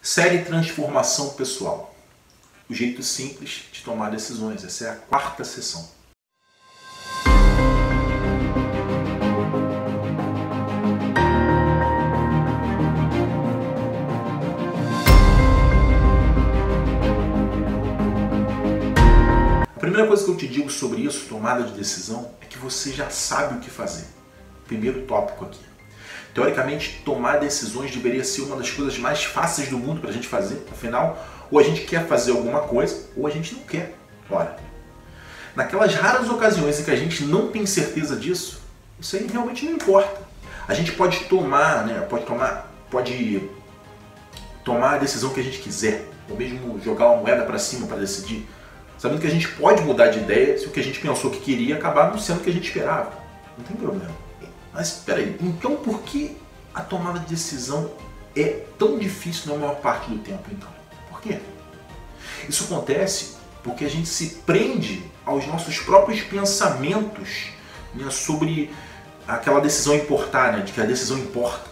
Série Transformação Pessoal. O jeito simples de tomar decisões. Essa é a quarta sessão. A primeira coisa que eu te digo sobre isso, tomada de decisão, é que você já sabe o que fazer. Primeiro tópico aqui. Teoricamente, tomar decisões deveria ser uma das coisas mais fáceis do mundo para a gente fazer. Afinal, ou a gente quer fazer alguma coisa, ou a gente não quer. Ora, naquelas raras ocasiões em que a gente não tem certeza disso, isso aí realmente não importa. A gente pode tomar, pode tomar a decisão que a gente quiser, ou mesmo jogar uma moeda para cima para decidir, sabendo que a gente pode mudar de ideia se o que a gente pensou que queria acabar não sendo o que a gente esperava. Não tem problema. Mas espera aí, então por que a tomada de decisão é tão difícil na maior parte do tempo então? Por quê? Isso acontece porque a gente se prende aos nossos próprios pensamentos, né, sobre aquela decisão importar, né, de que a decisão importa.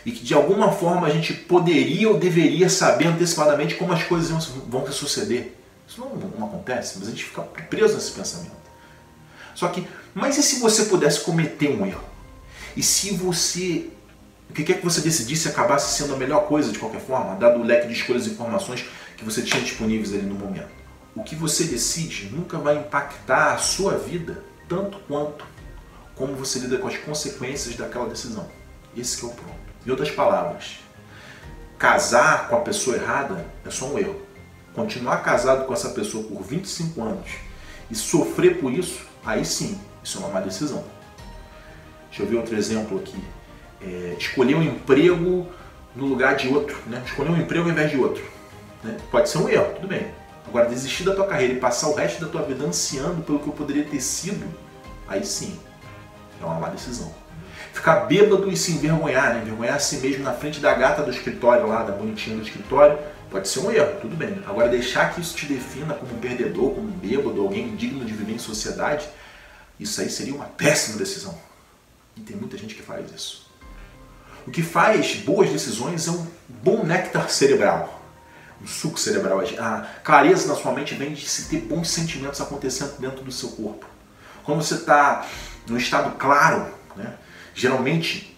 E que de alguma forma a gente poderia ou deveria saber antecipadamente como as coisas vão suceder. Isso não acontece, mas a gente fica preso nesse pensamento. Só que, mas e se você pudesse cometer um erro? E se você, o que quer que você decidisse acabasse sendo a melhor coisa de qualquer forma, dado o leque de escolhas e informações que você tinha disponíveis ali no momento? O que você decide nunca vai impactar a sua vida tanto quanto como você lida com as consequências daquela decisão. Esse que é o ponto. Em outras palavras, casar com a pessoa errada é só um erro. Continuar casado com essa pessoa por 25 anos e sofrer por isso, aí sim, isso é uma má decisão. Deixa eu ver outro exemplo aqui. Escolher um emprego no lugar de outro, né? Escolher um emprego ao invés de outro, né? Pode ser um erro, tudo bem. Agora, desistir da tua carreira e passar o resto da tua vida ansiando pelo que eu poderia ter sido, aí sim, é uma má decisão. Ficar bêbado e se envergonhar, né? Envergonhar a si mesmo na frente da gata do escritório lá, da bonitinha do escritório, pode ser um erro, tudo bem. Agora, deixar que isso te defina como um perdedor, como um bêbado, alguém indigno de viver em sociedade, isso aí seria uma péssima decisão. E tem muita gente que faz isso. O que faz boas decisões é um bom néctar cerebral, um suco cerebral. A clareza na sua mente vem de se ter bons sentimentos acontecendo dentro do seu corpo. Quando você está no estado claro, né, geralmente,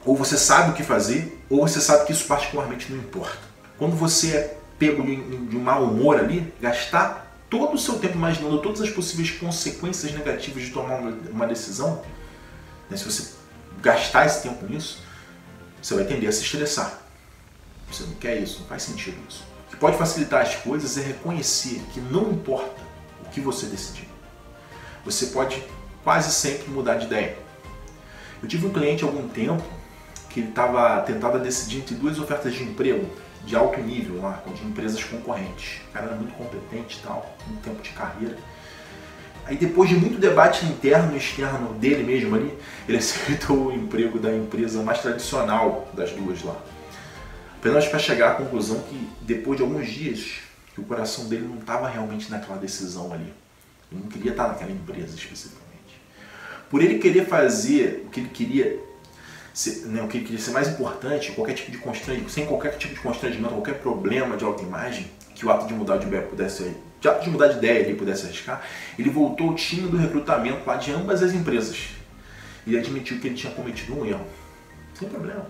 ou você sabe o que fazer, ou você sabe que isso particularmente não importa. Quando você é pego de um mau humor ali, gastar todo o seu tempo imaginando todas as possíveis consequências negativas de tomar uma decisão, né, se você gastar esse tempo nisso, você vai tender a se estressar. Você não quer isso, não faz sentido isso. O que pode facilitar as coisas é reconhecer que não importa o que você decidir. Você pode quase sempre mudar de ideia. Eu tive um cliente há algum tempo que ele estava tentado decidir entre duas ofertas de emprego de alto nível lá, de empresas concorrentes. O cara era muito competente e tal, muito tempo de carreira. Aí depois de muito debate interno e externo dele mesmo ali, ele aceitou o emprego da empresa mais tradicional das duas lá. Apenas para chegar à conclusão que depois de alguns dias, que o coração dele não estava realmente naquela decisão ali. Ele não queria estar naquela empresa especificamente. Por ele querer fazer o que ele queria ser mais importante, qualquer tipo de constrangimento, sem qualquer tipo de constrangimento, qualquer problema de autoimagem, que o ato de mudar de ideia pudesse arriscar, ele voltou ao time do recrutamento lá de ambas as empresas. E admitiu que ele tinha cometido um erro. Sem problema.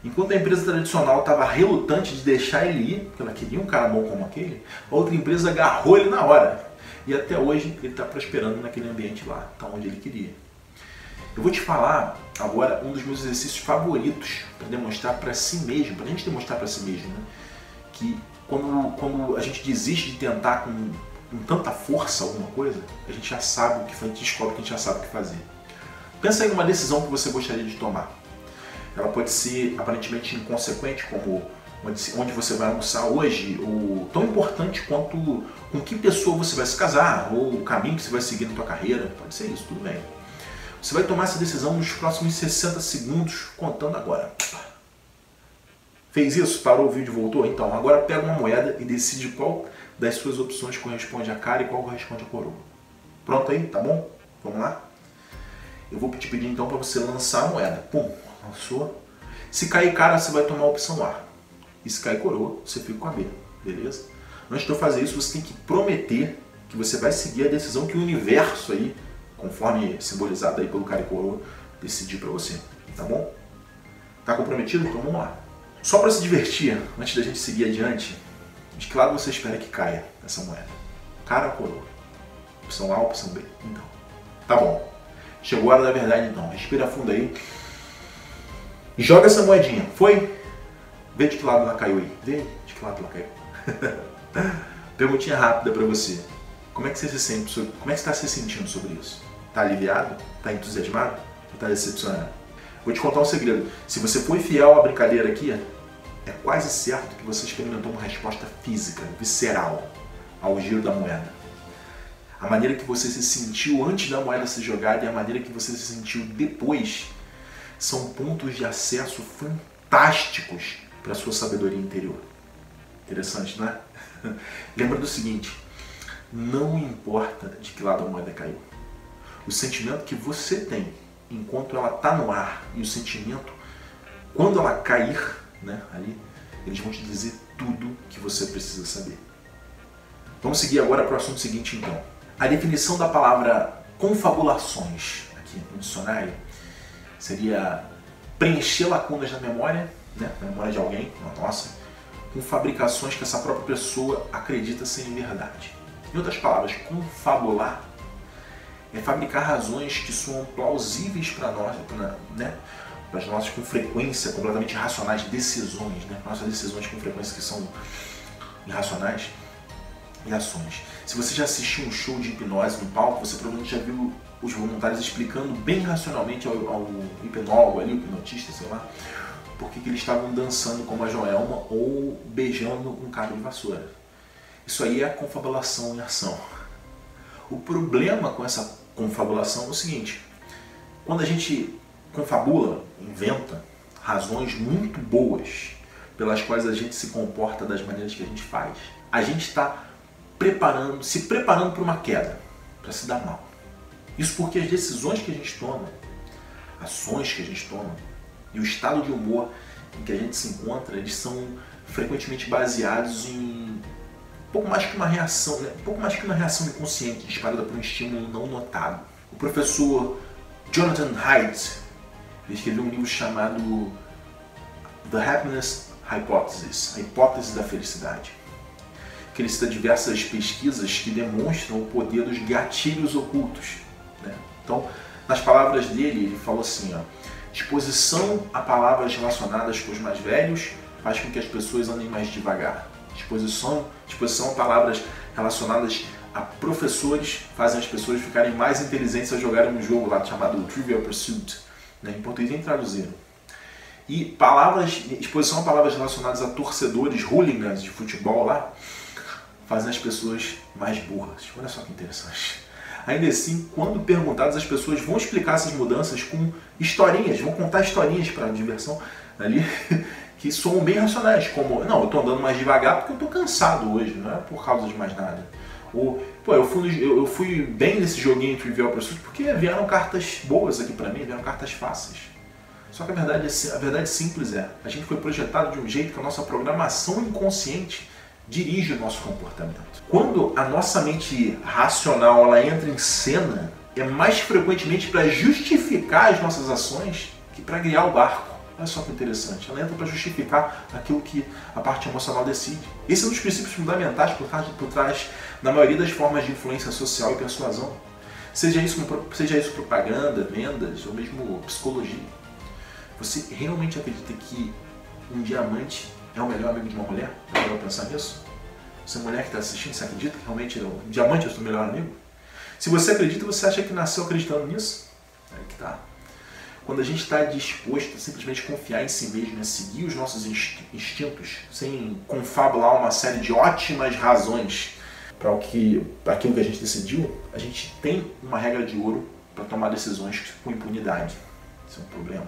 Enquanto a empresa tradicional estava relutante de deixar ele ir, porque ela queria um cara bom como aquele, a outra empresa agarrou ele na hora. E até hoje ele está prosperando naquele ambiente lá, está onde ele queria. Eu vou te falar agora um dos meus exercícios favoritos para demonstrar para si mesmo, para a gente demonstrar para si mesmo, né, que quando a gente desiste de tentar com tanta força alguma coisa, a gente já sabe o que fazer, a gente descobre que a gente já sabe o que fazer. Pensa em uma decisão que você gostaria de tomar. Ela pode ser aparentemente inconsequente, como onde você vai almoçar hoje, ou tão importante quanto com que pessoa você vai se casar, ou o caminho que você vai seguir na sua carreira. Pode ser isso, tudo bem. Você vai tomar essa decisão nos próximos 60 segundos, contando agora. Fez isso? Parou o vídeo e voltou? Então, agora pega uma moeda e decide qual das suas opções corresponde à cara e qual corresponde à coroa. Pronto aí? Tá bom? Vamos lá? Eu vou te pedir então para você lançar a moeda. Pum, lançou. Se cair cara, você vai tomar a opção A. E se cair coroa, você fica com a B, beleza? Antes de eu fazer isso, você tem que prometer que você vai seguir a decisão que o universo aí, conforme simbolizado aí pelo cara e coroa, decidir para você, tá bom? Tá comprometido? Então vamos lá. Só para se divertir, antes da gente seguir adiante, de que lado você espera que caia essa moeda? Cara ou coroa? Opção A, opção B? Então, tá bom. Chegou a hora da verdade então. Respira fundo aí. Joga essa moedinha. Foi? Vê de que lado ela caiu aí. Vê de que lado ela caiu. Perguntinha rápida para você. Como é que você se sente? Como é que você está se sentindo sobre isso? Tá aliviado? Tá entusiasmado? Ou tá decepcionado? Vou te contar um segredo. Se você foi fiel à brincadeira aqui, é quase certo que você experimentou uma resposta física, visceral, ao giro da moeda. A maneira que você se sentiu antes da moeda ser jogada e a maneira que você se sentiu depois são pontos de acesso fantásticos para a sua sabedoria interior. Interessante, não é? Lembra do seguinte, não importa de que lado a moeda caiu. O sentimento que você tem enquanto ela está no ar e o sentimento quando ela cair, né, ali, eles vão te dizer tudo que você precisa saber. Vamos seguir agora para o assunto seguinte então. A definição da palavra confabulações aqui no dicionário seria preencher lacunas na memória, né, na memória de alguém, na nossa, com fabricações que essa própria pessoa acredita serem verdade. Em outras palavras, confabular é fabricar razões que soam plausíveis para nós, né, para as nossas com frequência completamente irracionais decisões, né, nossas decisões com frequência que são irracionais e ações. Se você já assistiu um show de hipnose no palco, você provavelmente já viu os voluntários explicando bem racionalmente ao hipnólogo ali, o hipnotista, sei lá, por que eles estavam dançando como a Joelma ou beijando um cabo de vassoura. Isso aí é a confabulação em ação. O problema com essa confabulação é o seguinte, quando a gente confabula, inventa razões muito boas pelas quais a gente se comporta das maneiras que a gente faz, a gente está se preparando para uma queda, para se dar mal. Isso porque as decisões que a gente toma, ações que a gente toma e o estado de humor em que a gente se encontra, eles são frequentemente baseados em pouco mais que uma reação, né? Pouco mais que uma reação inconsciente disparada por um estímulo não notado. O professor Jonathan Haidt escreveu um livro chamado The Happiness Hypothesis, a hipótese da felicidade, que ele cita diversas pesquisas que demonstram o poder dos gatilhos ocultos, né? Então, nas palavras dele, ele falou assim, ó, exposição a palavras relacionadas com os mais velhos faz com que as pessoas andem mais devagar. Exposição a palavras relacionadas a professores fazem as pessoas ficarem mais inteligentes ao jogarem um jogo lá chamado Trivial Pursuit, né? Em português nem traduziram. E exposição a palavras relacionadas a torcedores, hooligans de futebol lá, fazem as pessoas mais burras. Olha só que interessante. Ainda assim, quando perguntadas, as pessoas vão explicar essas mudanças com historinhas, vão contar historinhas para diversão ali, que soam bem racionais, como, não, eu estou andando mais devagar porque eu estou cansado hoje, não é por causa de mais nada. Ou, pô, eu fui bem nesse joguinho Trivial Pursuit porque vieram cartas boas aqui para mim, vieram cartas fáceis. Só que a verdade simples é, a gente foi projetado de um jeito que a nossa programação inconsciente dirige o nosso comportamento. Quando a nossa mente racional ela entra em cena, é mais frequentemente para justificar as nossas ações que para guiar o barco. Olha só que interessante, ela entra para justificar aquilo que a parte emocional decide. Esse é um dos princípios fundamentais por trás da maioria das formas de influência social e persuasão. Seja isso propaganda, vendas ou mesmo psicologia. Você realmente acredita que um diamante é o melhor amigo de uma mulher? Já vai pensar nisso? Você mulher que está assistindo, você acredita que realmente o diamante é o seu melhor amigo? Se você acredita, você acha que nasceu acreditando nisso? Aí que tá. Quando a gente está disposto a simplesmente confiar em si mesmo, a seguir os nossos instintos, sem confabular uma série de ótimas razões para aquilo que a gente decidiu, a gente tem uma regra de ouro para tomar decisões com impunidade. Isso é um problema.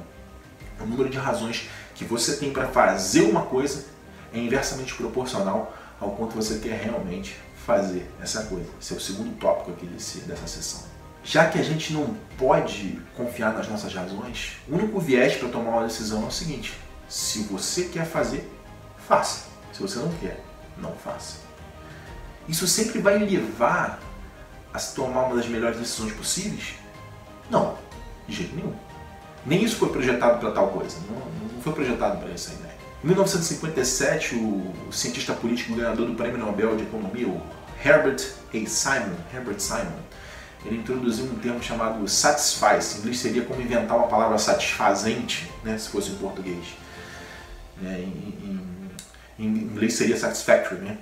O número de razões que você tem para fazer uma coisa é inversamente proporcional ao quanto você quer realmente fazer essa coisa. Esse é o segundo tópico aqui dessa sessão. Já que a gente não pode confiar nas nossas razões, o único viés para tomar uma decisão é o seguinte: se você quer fazer, faça. Se você não quer, não faça. Isso sempre vai levar a se tomar uma das melhores decisões possíveis? Não, de jeito nenhum. Nem isso foi projetado para tal coisa, não foi projetado para essa ideia. Em 1957, o cientista político ganhador do Prêmio Nobel de Economia, o Herbert Simon, ele introduziu um termo chamado satisfice. Em inglês seria como inventar uma palavra satisfazente, né, se fosse em português. Em inglês seria satisfactory, né?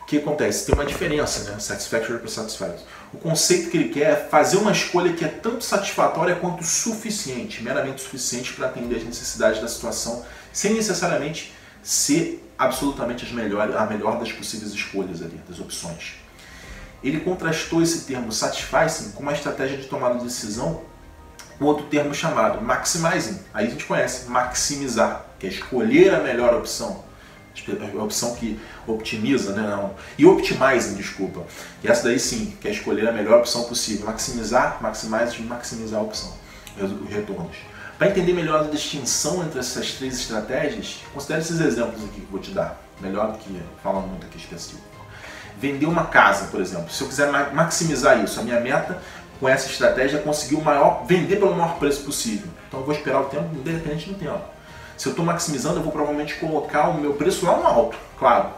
O que acontece? Tem uma diferença, né? Satisfactory para satisfied. O conceito que ele quer é fazer uma escolha que é tanto satisfatória quanto suficiente, meramente suficiente para atender às necessidades da situação, sem necessariamente ser absolutamente a melhor das possíveis escolhas ali, das opções. Ele contrastou esse termo satisficing com uma estratégia de tomada de decisão, com outro termo chamado maximizing. Aí a gente conhece, maximizar, que é escolher a melhor opção. A opção que optimiza, né? Não. E optimizing, desculpa. E essa daí sim, que é escolher a melhor opção possível. Maximizar a opção, os retornos. Para entender melhor a distinção entre essas três estratégias, considere esses exemplos aqui que eu vou te dar. Melhor do que falar muito aqui específico. Vender uma casa, por exemplo. Se eu quiser maximizar isso, a minha meta com essa estratégia é conseguir vender pelo maior preço possível. Então eu vou esperar o tempo, independente do tempo. Se eu estou maximizando, eu vou provavelmente colocar o meu preço lá no alto, claro.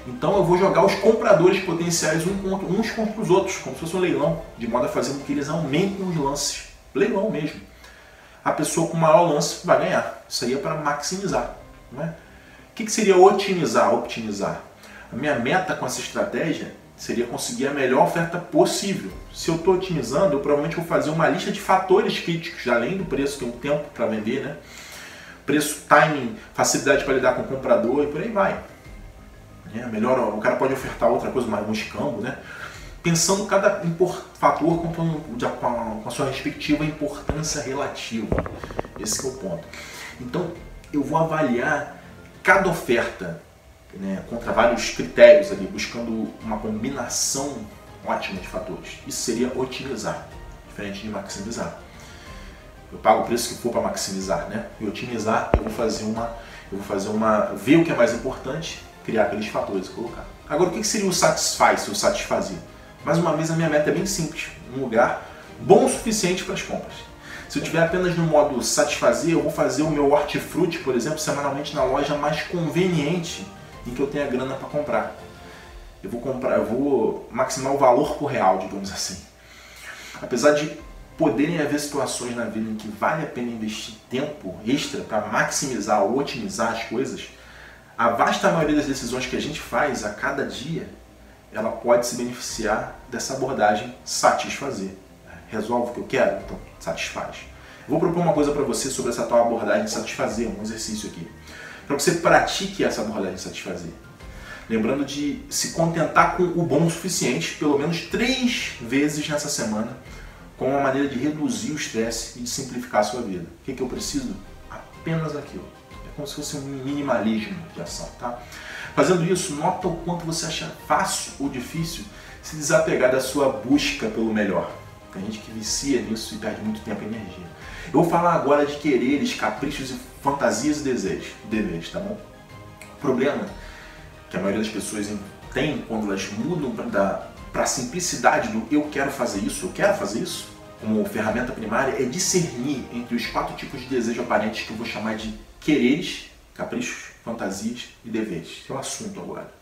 Então eu vou jogar os compradores potenciais uns contra os outros, como se fosse um leilão, de modo a fazer com que eles aumentem os lances. Leilão mesmo. A pessoa com maior lance vai ganhar. Isso aí é para maximizar. Não é? O que seria optimizar? A minha meta com essa estratégia seria conseguir a melhor oferta possível. Se eu estou otimizando, eu provavelmente vou fazer uma lista de fatores críticos, além do preço, tem um tempo para vender, né? Preço, timing, facilidade para lidar com o comprador e por aí vai. Melhor, o cara pode ofertar outra coisa, um escambo, né? Pensando cada fator com a sua respectiva importância relativa. Esse que é o ponto. Então, eu vou avaliar cada oferta, né, contra vários critérios ali, buscando uma combinação ótima de fatores. Isso seria otimizar, diferente de maximizar. Eu pago o preço que for para maximizar, né? E otimizar, eu vou fazer ver o que é mais importante, criar aqueles fatores e colocar. Agora, o que seria o satisfice, o satisfazer? Mais uma vez, a minha meta é bem simples, um lugar bom o suficiente para as compras. Se eu estiver apenas no modo satisfazer, eu vou fazer o meu hortifruti, por exemplo, semanalmente na loja mais conveniente em que eu tenha grana para comprar. Eu vou maximar o valor por real, digamos assim. Apesar de poderem haver situações na vida em que vale a pena investir tempo extra para maximizar ou otimizar as coisas, a vasta maioria das decisões que a gente faz a cada dia, ela pode se beneficiar dessa abordagem satisfazer. Resolve o que eu quero? Então satisfaz. Vou propor uma coisa para você sobre essa tal abordagem de satisfazer, um exercício aqui. Para que você pratique essa abordagem de satisfazer. Lembrando de se contentar com o bom o suficiente, pelo menos 3 vezes nessa semana, como uma maneira de reduzir o estresse e de simplificar a sua vida. O que eu preciso? Apenas aquilo. É como se fosse um minimalismo de ação, tá? Fazendo isso, nota o quanto você acha fácil ou difícil se desapegar da sua busca pelo melhor. Tem gente que vicia nisso e perde muito tempo e energia. Eu vou falar agora de quereres, caprichos e fantasias e deveres, tá bom? O problema que a maioria das pessoas tem quando elas mudam para a simplicidade do eu quero fazer isso, como ferramenta primária, é discernir entre os 4 tipos de desejo aparentes que eu vou chamar de quereres, caprichos, fantasias e deveres. Que é o assunto agora.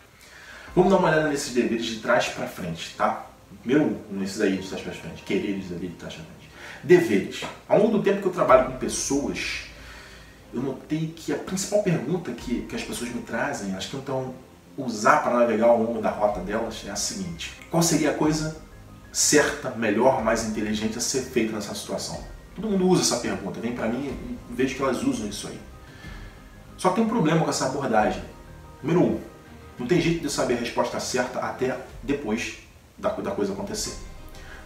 Vamos dar uma olhada nesses deveres de trás para frente, tá? Primeiro, nesses aí de trás para frente, quereres ali de trás para frente. Deveres. Ao longo do tempo que eu trabalho com pessoas, eu notei que a principal pergunta que as pessoas me trazem, elas tentam usar para navegar ao longo da rota delas, é a seguinte: qual seria a coisa certa, melhor, mais inteligente a ser feita nessa situação? Todo mundo usa essa pergunta, vem para mim e vejo que elas usam isso aí. Só que tem um problema com essa abordagem. Número 1, não tem jeito de eu saber a resposta certa até depois da coisa acontecer.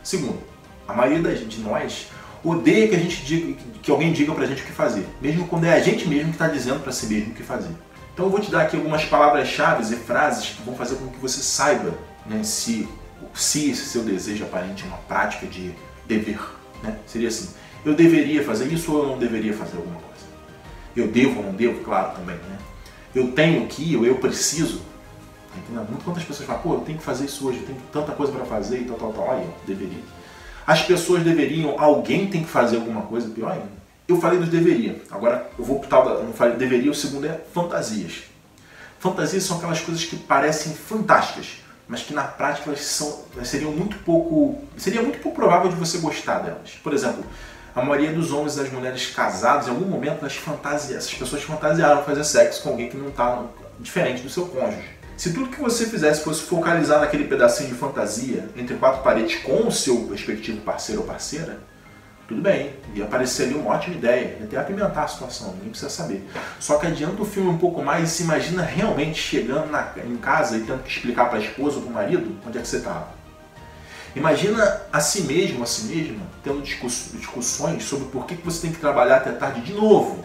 Segundo, a maioria de nós odeia que alguém diga pra gente o que fazer, mesmo quando é a gente mesmo que está dizendo para si mesmo o que fazer. Então eu vou te dar aqui algumas palavras-chave e frases que vão fazer com que você saiba, né, se esse seu desejo aparente é uma prática de dever. Né? Seria assim: eu deveria fazer isso ou eu não deveria fazer alguma coisa? Eu devo ou não devo? Claro, também. Né? eu tenho que, eu preciso. Entendeu? Muito quantas pessoas falam, pô, eu tenho que fazer isso hoje, eu tenho tanta coisa para fazer e tal. Aí, deveria. As pessoas deveriam, alguém tem que fazer alguma coisa, pior ainda. Eu falei dos deveria, agora eu vou pro eu não falei deveria, o segundo é fantasias. Fantasias são aquelas coisas que parecem fantásticas, mas que na prática elas seria muito pouco provável de você gostar delas. Por exemplo, a maioria dos homens e das mulheres casados, em algum momento, essas pessoas fantasiaram fazer sexo com alguém que não está diferente do seu cônjuge. Se tudo que você fizesse fosse focalizar naquele pedacinho de fantasia entre quatro paredes com o seu respectivo parceiro ou parceira, tudo bem, ia aparecer ali uma ótima ideia, ia até apimentar a situação, ninguém precisa saber. Só que adianta o filme um pouco mais e se imagina realmente chegando em casa e tendo que explicar para a esposa ou para o marido onde é que você estava. Imagina a si mesmo, a si mesma, tendo discussões sobre por que você tem que trabalhar até tarde de novo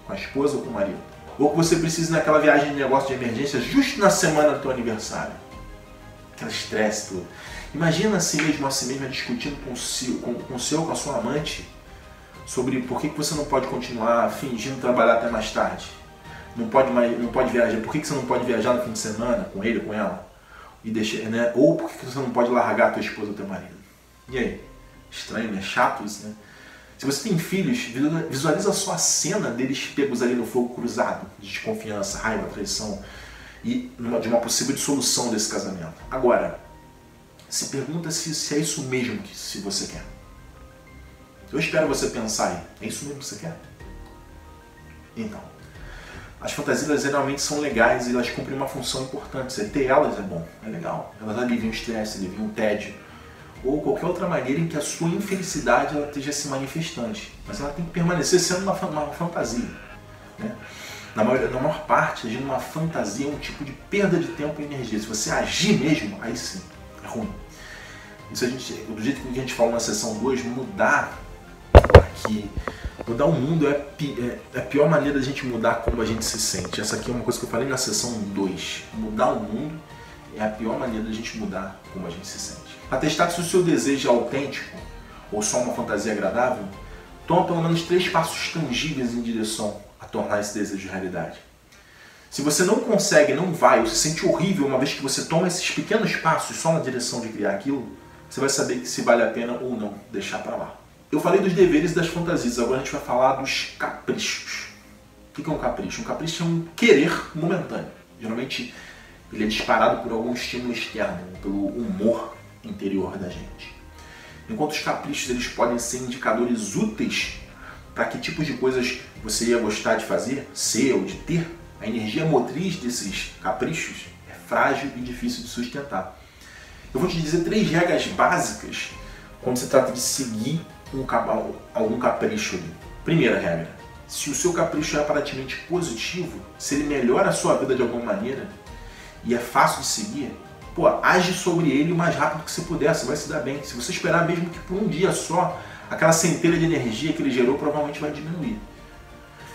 com a esposa ou com o marido. Ou que você precisa ir naquela viagem de negócio de emergência justo na semana do teu aniversário. Aquele estresse todo. Imagina a si mesmo, a si mesma discutindo com a sua amante sobre por que você não pode continuar fingindo trabalhar até mais tarde. Não pode viajar. Por que você não pode viajar no fim de semana com ele ou com ela? E deixar, né? Ou por que você não pode largar a tua esposa ou teu marido? E aí? Estranho, né? Chato isso, né? Se você tem filhos, visualiza só a cena deles pegos ali no fogo cruzado, de desconfiança, raiva, traição e de uma possível dissolução desse casamento. Agora, se pergunta se é isso mesmo que você quer. Eu espero você pensar aí, é isso mesmo que você quer? Então, as fantasias geralmente são legais e elas cumprem uma função importante. Você ter elas é bom, é legal. Elas aliviam o estresse, aliviam o tédio, ou qualquer outra maneira em que a sua infelicidade ela esteja se manifestante. Mas ela tem que permanecer sendo uma fantasia. Né? Na maior parte, agir numa fantasia é um tipo de perda de tempo e energia. Se você agir mesmo, aí sim, é ruim. Isso do jeito que a gente falou na sessão 2, mudar o mundo é a pior maneira da gente mudar como a gente se sente. Essa aqui é uma coisa que eu falei na sessão 2. Mudar o mundo é a pior maneira da gente mudar como a gente se sente. Para testar se o seu desejo é autêntico ou só uma fantasia agradável, toma pelo menos 3 passos tangíveis em direção a tornar esse desejo realidade. Se você não consegue, não vai, ou se sente horrível uma vez que você toma esses pequenos passos só na direção de criar aquilo, você vai saber se vale a pena ou não deixar para lá. Eu falei dos deveres e das fantasias, agora a gente vai falar dos caprichos. O que é um capricho? Um capricho é um querer momentâneo. Geralmente ele é disparado por algum estímulo externo, pelo humor interior da gente. Enquanto os caprichos eles podem ser indicadores úteis para que tipos de coisas você ia gostar de fazer, ser ou de ter, a energia motriz desses caprichos é frágil e difícil de sustentar. Eu vou te dizer 3 regras básicas quando se trata de seguir algum capricho ali. Primeira regra: se o seu capricho é aparentemente positivo, se ele melhora a sua vida de alguma maneira e é fácil de seguir, age sobre ele o mais rápido que você puder, você vai se dar bem. Se você esperar mesmo que por um dia só, aquela centelha de energia que ele gerou provavelmente vai diminuir.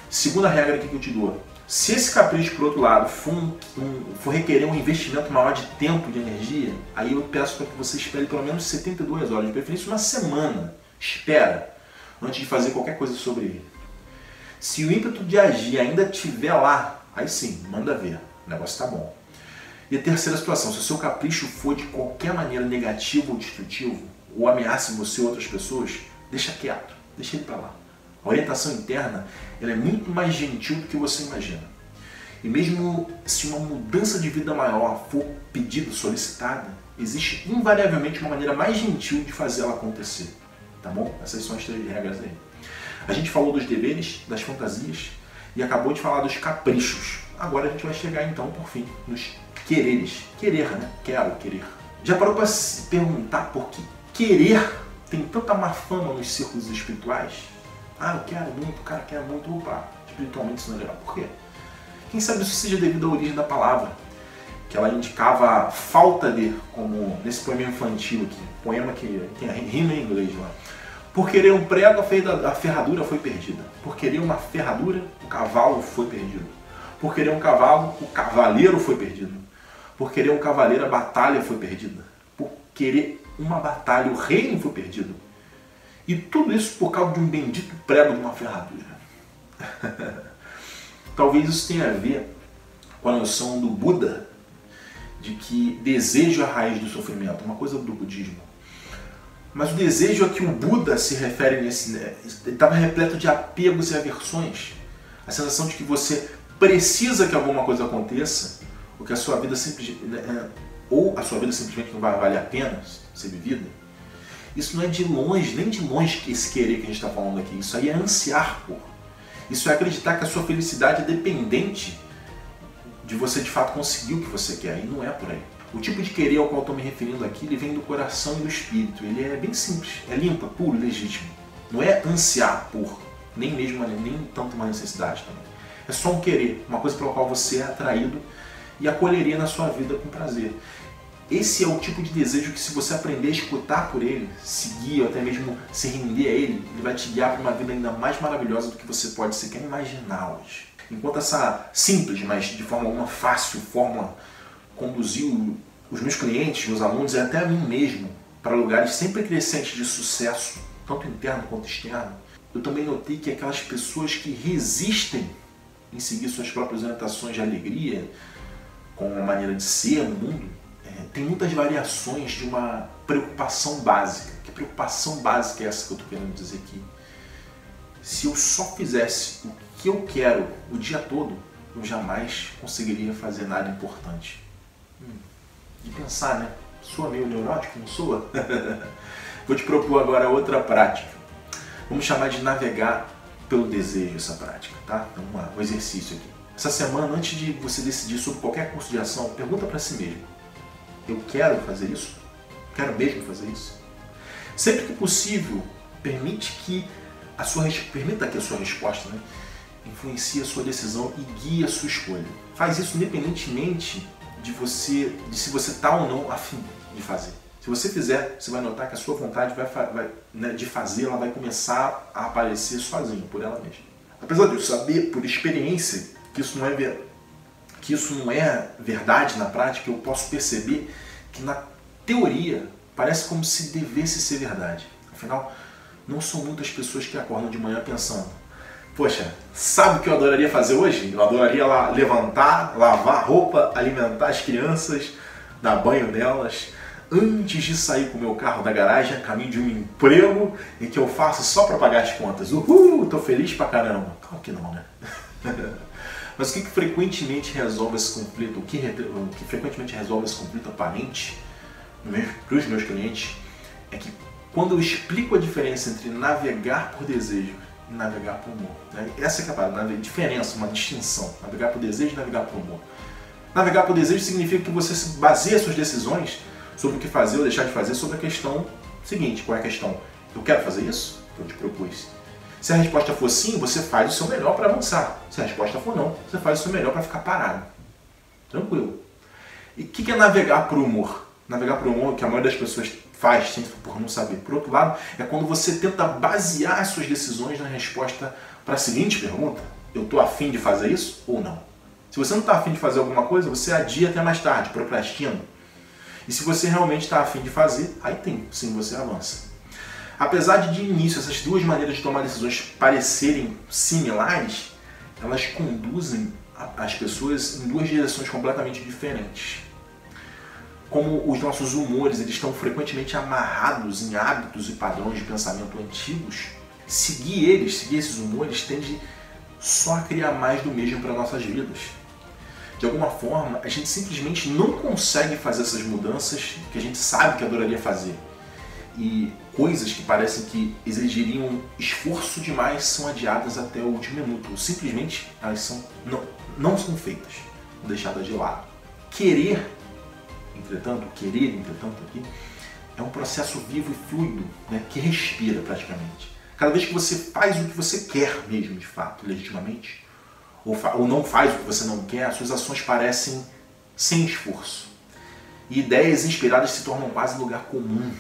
Segunda regra aqui que eu te dou: se esse capricho, por outro lado, for requerer um investimento maior de tempo, de energia, aí eu peço para que você espere pelo menos 72 horas, de preferência uma semana. Espera, antes de fazer qualquer coisa sobre ele. Se o ímpeto de agir ainda estiver lá, aí sim, manda ver, o negócio está bom. E a terceira situação: se o seu capricho for de qualquer maneira negativo ou destrutivo, ou ameaça você ou outras pessoas, deixa quieto, deixa ele para lá. A orientação interna ela é muito mais gentil do que você imagina. E mesmo se uma mudança de vida maior for pedida, solicitada, existe invariavelmente uma maneira mais gentil de fazer ela acontecer. Tá bom? Essas são as 3 regras aí. A gente falou dos deveres, das fantasias e acabou de falar dos caprichos. Agora a gente vai chegar então, por fim, nos quereres. Querer, né? Quero, querer. Já parou para se perguntar por que querer tem tanta má fama nos círculos espirituais? Eu quero muito, o cara quer muito. Opa, espiritualmente isso não é legal. Por quê? Quem sabe isso seja devido à origem da palavra, que ela indicava falta de, como nesse poema infantil aqui, poema que tem a rima em inglês lá. Por querer um prego, a ferradura foi perdida. Por querer uma ferradura, o cavalo foi perdido. Por querer um cavalo, o cavaleiro foi perdido. Por querer um cavaleiro, a batalha foi perdida. Por querer uma batalha, o reino foi perdido. E tudo isso por causa de um bendito prego de uma ferradura. Talvez isso tenha a ver com a noção do Buda de que desejo é a raiz do sofrimento, uma coisa do budismo. Mas o desejo a que o Buda se refere ele estava repleto de apegos e aversões. A sensação de que você precisa que alguma coisa aconteça, ou que a sua vida simplesmente não vai valer a pena ser vivida. Isso não é de longe, nem de longe esse querer que a gente está falando aqui. Isso aí é ansiar por. Isso é acreditar que a sua felicidade é dependente de você de fato conseguir o que você quer, e não é por aí. O tipo de querer ao qual estou me referindo aqui, ele vem do coração e do espírito. Ele é bem simples, é limpo, puro, legítimo. Não é ansiar por, nem tanto uma necessidade também. É só um querer, uma coisa pela qual você é atraído e acolheria na sua vida com prazer. Esse é o tipo de desejo que, se você aprender a escutar por ele, seguir ou até mesmo se render a ele vai te guiar para uma vida ainda mais maravilhosa do que você pode sequer imaginar hoje. Enquanto essa simples, mas de forma alguma fácil fórmula conduziu os meus clientes, meus alunos e até a mim mesmo para lugares sempre crescentes de sucesso, tanto interno quanto externo, eu também notei que aquelas pessoas que resistem em seguir suas próprias orientações de alegria, com uma maneira de ser no mundo, tem muitas variações de uma preocupação básica. Que preocupação básica é essa que eu estou querendo dizer aqui? Se eu só fizesse o que eu quero o dia todo, eu jamais conseguiria fazer nada importante. De pensar, né? Soa meio neurótico, não soa? Vou te propor agora outra prática. Vamos chamar de navegar pelo desejo essa prática, tá? Então, um exercício aqui. Essa semana, antes de você decidir sobre qualquer curso de ação, pergunta para si mesmo: eu quero fazer isso? Quero mesmo fazer isso? Sempre que possível, permita que a sua resposta, né, influencie a sua decisão e guie a sua escolha. Faz isso independentemente de se você está ou não a fim de fazer. Se você fizer, você vai notar que a sua vontade de fazer, ela vai começar a aparecer sozinha, por ela mesma. Apesar de eu saber, por experiência, que isso não é verdade na prática, eu posso perceber que na teoria parece como se devesse ser verdade. Afinal, não são muitas pessoas que acordam de manhã pensando: poxa, sabe o que eu adoraria fazer hoje? Eu adoraria levantar, lavar roupa, alimentar as crianças, dar banho nelas, antes de sair com o meu carro da garagem a caminho de um emprego em que eu faço só para pagar as contas. Uhul, tô feliz pra caramba. Claro que não, né? Mas o que frequentemente resolve esse conflito, o que frequentemente resolve esse conflito aparente para os meus clientes, é que quando eu explico a diferença entre navegar por desejo e navegar por amor, né? Essa que é a parada, a diferença, uma distinção, navegar por desejo e navegar por amor. Navegar por desejo significa que você baseia suas decisões sobre o que fazer ou deixar de fazer sobre a questão seguinte. Qual é a questão? Eu quero fazer isso? Que eu te propus. Se a resposta for sim, você faz o seu melhor para avançar. Se a resposta for não, você faz o seu melhor para ficar parado. Tranquilo. E o que é navegar por humor? Navegar por humor, que a maioria das pessoas faz, sempre por não saber. Por outro lado, é quando você tenta basear as suas decisões na resposta para a seguinte pergunta: eu estou afim de fazer isso ou não? Se você não está afim de fazer alguma coisa, você adia até mais tarde, procrastina. E se você realmente está afim de fazer, aí sim você avança. Apesar de início essas duas maneiras de tomar decisões parecerem similares, elas conduzem as pessoas em duas direções completamente diferentes. Como os nossos humores eles estão frequentemente amarrados em hábitos e padrões de pensamento antigos, seguir esses humores, tende só a criar mais do mesmo para nossas vidas. De alguma forma, a gente simplesmente não consegue fazer essas mudanças que a gente sabe que adoraria fazer. E coisas que parecem que exigiriam esforço demais são adiadas até o último minuto. Ou simplesmente elas não são feitas, deixadas de lado. Querer, entretanto, aqui, é um processo vivo e fluido, né, que respira praticamente. Cada vez que você faz o que você quer mesmo, de fato, legitimamente, ou não faz o que você não quer, as suas ações parecem sem esforço. E ideias inspiradas se tornam quase lugar comum.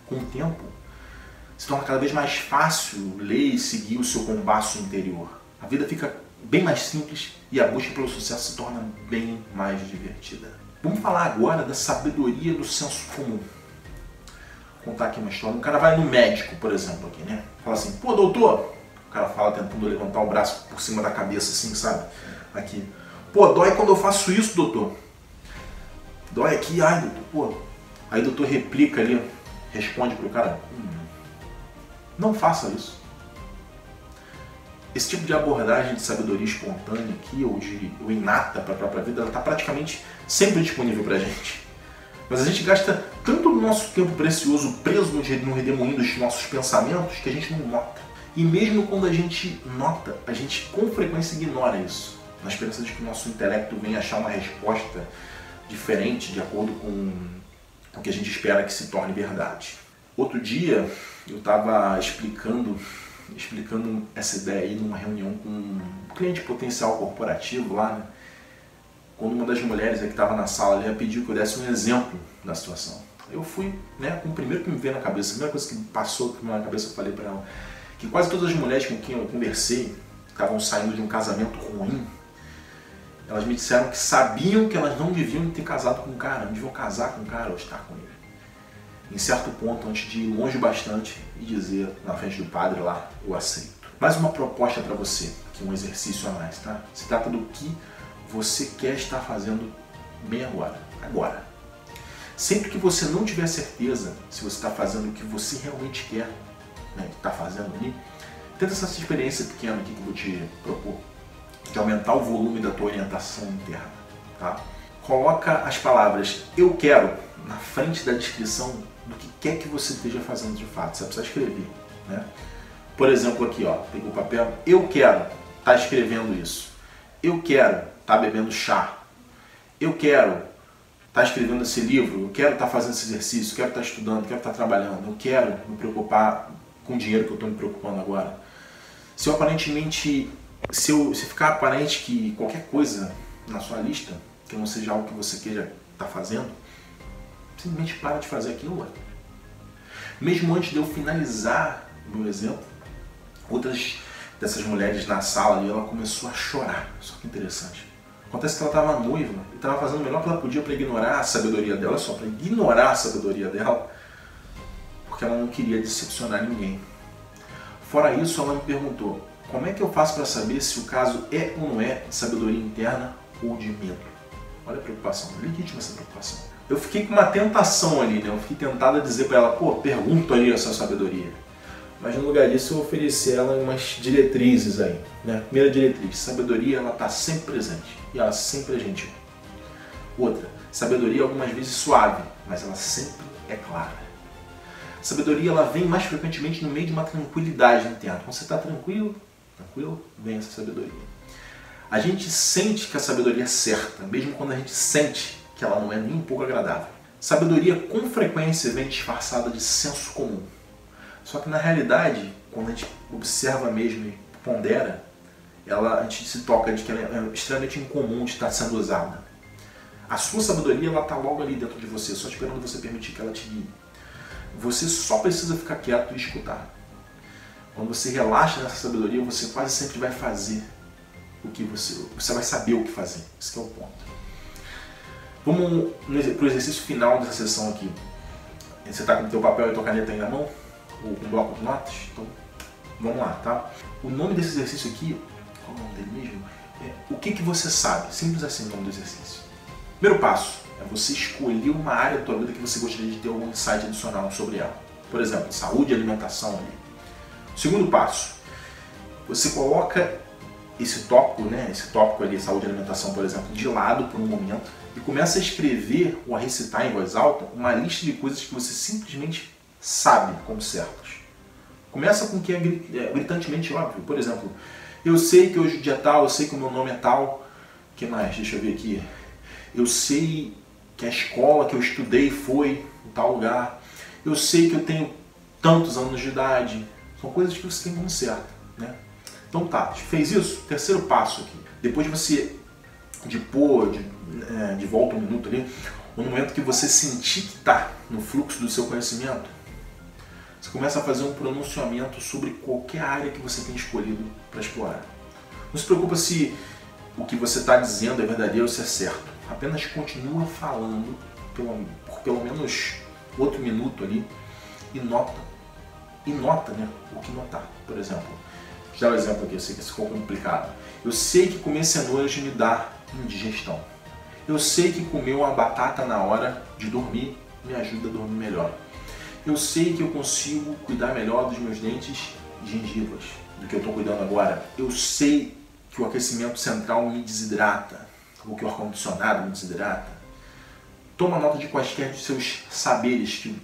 Com o tempo, se torna cada vez mais fácil ler e seguir o seu compasso interior. A vida fica bem mais simples e a busca pelo sucesso se torna bem mais divertida. Vamos falar agora da sabedoria do senso comum. Vou contar aqui uma história. Um cara vai no médico, por exemplo, aqui, né? Fala assim: pô, doutor. O cara fala tentando levantar o braço por cima da cabeça, assim, sabe? Aqui. Pô, dói quando eu faço isso, doutor. Dói aqui, ai, doutor, pô. Aí o doutor replica ali, responde pro cara, não faça isso. Esse tipo de abordagem de sabedoria espontânea aqui, ou inata para a própria vida, ela está praticamente sempre disponível para a gente. Mas a gente gasta tanto do nosso tempo precioso preso no redemoinho dos nossos pensamentos que a gente não nota. E mesmo quando a gente nota, a gente com frequência ignora isso, na esperança de que o nosso intelecto venha achar uma resposta diferente de acordo com o que a gente espera que se torne verdade. Outro dia eu estava explicando essa ideia aí numa reunião com um cliente potencial corporativo lá, né? Quando uma das mulheres que estava na sala ali pediu que eu desse um exemplo da situação. Eu fui, né, com o primeiro que me veio na cabeça, a primeira coisa que me passou na cabeça, eu falei para ela que quase todas as mulheres com quem eu conversei estavam saindo de um casamento ruim. Elas me disseram que sabiam que elas não deviam ter casado com um cara, não deviam casar com um cara ou estar com ele. Em certo ponto, antes de ir longe bastante e dizer na frente do padre lá, eu aceito. Mais uma proposta para você, aqui um exercício a mais, tá? Se trata do que você quer estar fazendo bem agora. Sempre que você não tiver certeza se você está fazendo o que você realmente quer, né, que está fazendo ali, tenta essa experiência pequena aqui que eu vou te propor, de aumentar o volume da tua orientação interna, tá? Coloca as palavras eu quero na frente da descrição do que quer que você esteja fazendo de fato. Você precisa escrever, né? Por exemplo, aqui, ó, pegou o papel, eu quero estar escrevendo isso. Eu quero estar bebendo chá. Eu quero estar escrevendo esse livro. Eu quero estar fazendo esse exercício. Eu quero estar estudando. Eu quero estar trabalhando. Eu quero me preocupar com o dinheiro que eu estou me preocupando agora. Se ficar aparente que qualquer coisa na sua lista, que não seja algo que você queira estar fazendo, simplesmente para de fazer aquilo. Mesmo antes de eu finalizar o meu exemplo, outras dessas mulheres na sala ali, ela começou a chorar. Só que interessante. Acontece que ela estava noiva e estava fazendo o melhor que ela podia para ignorar a sabedoria dela, só para ignorar a sabedoria dela, porque ela não queria decepcionar ninguém. Fora isso, ela me perguntou, como é que eu faço para saber se o caso é ou não é de sabedoria interna ou de medo? Olha a preocupação, legítima essa preocupação. Eu fiquei com uma tentação ali, né? Eu fiquei tentado a dizer para ela, pô, pergunta ali essa sabedoria. Mas no lugar disso eu ofereci a ela umas diretrizes aí, né? Primeira diretriz, sabedoria ela está sempre presente e ela sempre é gentil. Outra, sabedoria algumas vezes suave, mas ela sempre é clara. Sabedoria ela vem mais frequentemente no meio de uma tranquilidade interna. Quando você está tranquilo, vem essa sabedoria. A gente sente que a sabedoria é certa, mesmo quando a gente sente que ela não é nem um pouco agradável. Sabedoria com frequência vem disfarçada de senso comum. Só que na realidade, quando a gente observa mesmo e pondera, a gente se toca de que ela é extremamente incomum de estar sendo usada. A sua sabedoria está logo ali dentro de você, só esperando você permitir que ela te guie. Você só precisa ficar quieto e escutar. Quando você relaxa nessa sabedoria, você quase sempre vai fazer o que você vai saber o que fazer. Esse que é o ponto. Vamos para o exercício final dessa sessão aqui. Você está com o teu papel e tua caneta aí na mão? Ou com um bloco de notas? Então, vamos lá, tá? O nome desse exercício aqui, qual é o nome dele mesmo? É o que você sabe. Simples assim o nome do exercício. Primeiro passo é você escolher uma área da tua vida que você gostaria de ter algum insight adicional sobre ela. Por exemplo, saúde e alimentação ali. Segundo passo, você coloca esse tópico ali, saúde e alimentação, por exemplo, de lado por um momento e começa a escrever ou a recitar em voz alta uma lista de coisas que você simplesmente sabe como certas. Começa com o que é gritantemente óbvio. Por exemplo, eu sei que hoje o dia é tal, eu sei que o meu nome é tal. O que mais? Deixa eu ver aqui. Eu sei que a escola que eu estudei foi em tal lugar. Eu sei que eu tenho tantos anos de idade. São coisas que você tem como certo, né? Então tá, fez isso? Terceiro passo aqui. Depois de você de volta um minuto ali, no momento que você sentir que está no fluxo do seu conhecimento, você começa a fazer um pronunciamento sobre qualquer área que você tem escolhido para explorar. Não se preocupa se o que você está dizendo é verdadeiro ou se é certo. Apenas continua falando por pelo menos outro minuto ali e nota, né, o que notar. Por exemplo, Vou dar um exemplo aqui, eu sei que isso ficou complicado. Eu sei que comer cenouras me dá indigestão. Eu sei que comer uma batata na hora de dormir me ajuda a dormir melhor. Eu sei que eu consigo cuidar melhor dos meus dentes e gengivas do que eu estou cuidando agora. Eu sei que o aquecimento central me desidrata, ou que o ar-condicionado me desidrata. Toma nota de quaisquer de seus saberes que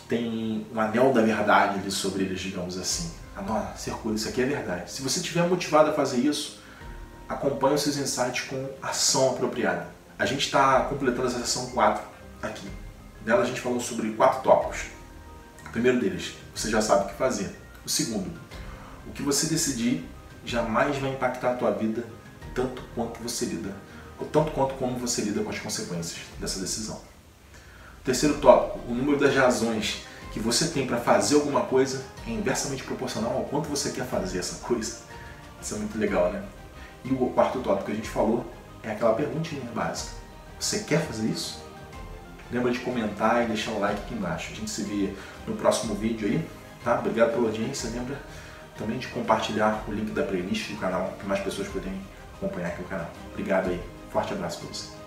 tem um anel da verdade ali sobre eles, digamos assim. Anota, circula, isso aqui é verdade. Se você estiver motivado a fazer isso, acompanhe os seus insights com ação apropriada. A gente está completando essa sessão 4 aqui. Nela a gente falou sobre 4 tópicos. O primeiro deles, você já sabe o que fazer. O segundo, o que você decidir jamais vai impactar a tua vida tanto quanto como você lida com as consequências dessa decisão. O terceiro tópico, o número das razões que você tem para fazer alguma coisa é inversamente proporcional ao quanto você quer fazer essa coisa. Isso é muito legal, né? E o quarto tópico que a gente falou é aquela perguntinha básica. Você quer fazer isso? Lembra de comentar e deixar o like aqui embaixo. A gente se vê no próximo vídeo aí, tá? Obrigado pela audiência. Lembra também de compartilhar o link da playlist do canal para mais pessoas poderem acompanhar aqui o canal. Obrigado aí. Forte abraço para você.